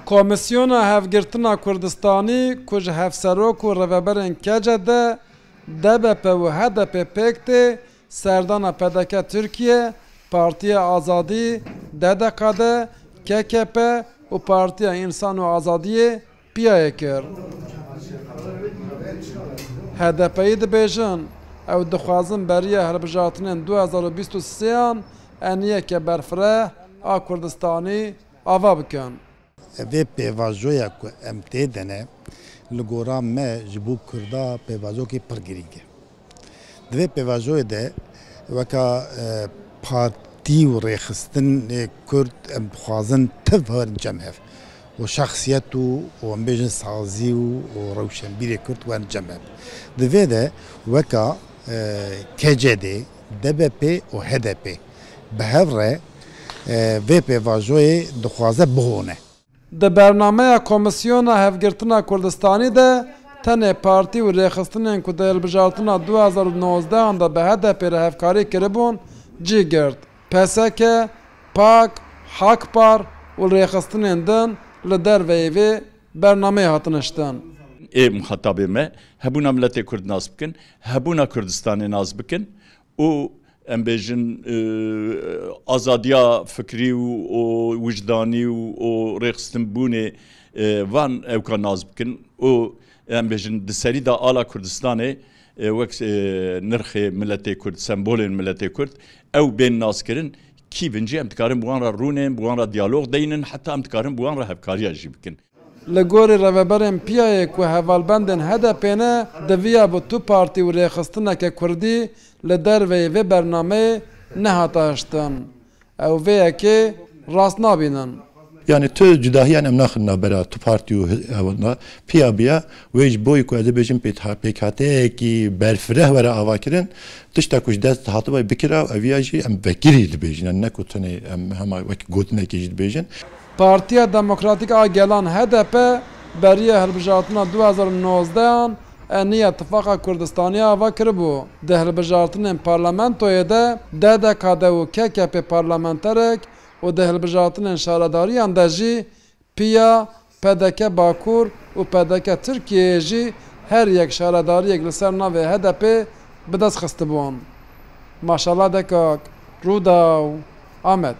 Komisyona Hevgirtina Kurdistanî ku ji hevserok û rêveberên kece de DBP û HDP pêk tê serdana PDK Tirkiye, Partiya Azadî, DDKD, KKP û Partiya İnsan û Azadiyê piyayê kir. HDP'yê dibêjin ew dixwazin beriya hilbijartinên 2023yan eniyeke berfireh a Kurdistanî ava bikin. Vê pêvajoya ku em tê dene li gora me ji bo Kurda pêvazokê pir girîng e. Di vê pêvajoyê de weka partî û rêxistinê Kurd em dixwazin tiv herin cem hev. û şexsiyet û em bêjin sazî û rewşenbîrê Kurd werin cem hev. Di vê de weka KCD, DBP û HDP bi hev re vê pêvajoyê dixwaze bihone. Di bernameya Komisyona Hevgirtina Kurdistanî de tenê partî û rêxistinên ku di hilbijartina 2019 de bi HDP re hevkarî kiribûn cî girt. PSK, PAK, Hakpar û rêxistinên din li derveyê vê bernameyê hatin iştin. Muhatabê me hebûna miletê Kurd nas bikin, hebûna Kurdistanê nas bikin û em bêjin azadiya fikrî û wijdanî û rêxistinbûnê van ewka nas bikin û em bêjin di serî da ala Kurdistanê wek nirxê miletê Kurd, sembolên miletê Kurd ew bên naskirin kîvin jî em dikarin bi wan re rûnên, bi wan re diyalog deynin, heta em dikarin bi wan re hevkariya jî bikin. Li gorî rêveberên piyayê ku hevalbendên HDP ne diviya bi tu partî û rêxistineke Kurdî li derveyê vê bernameyê nehata hiştin. Ew vê yekê rast nabînin. Yani tu cudahiyan em naxin navbera tu partî û hewna piya biya wê ji bo ku ez ê bêjim pêkhate-yekî berfireh were avakirin tişta ku ji dest hatibe bikira eviya jî em vekirî dibêjin yani ne ku tenê em hema wekî gotinekê jî dibêjin. Partiya Demokratîk a Gelan HDP beriya hilbijartina 2019yan eniya Tifaka Kurdistanî ava kiribû. Di hilbijartinên parlamentoyê de DDKD û KKP parlamenterek û di hilbijartinên şaredariyan de jî piya PDK Bakur û PDK Tirkiyeyê jî her yek şaredariyek li ser navê HDP bi dest xistibûn. Maşallah dekak, Rûdaw, Amed.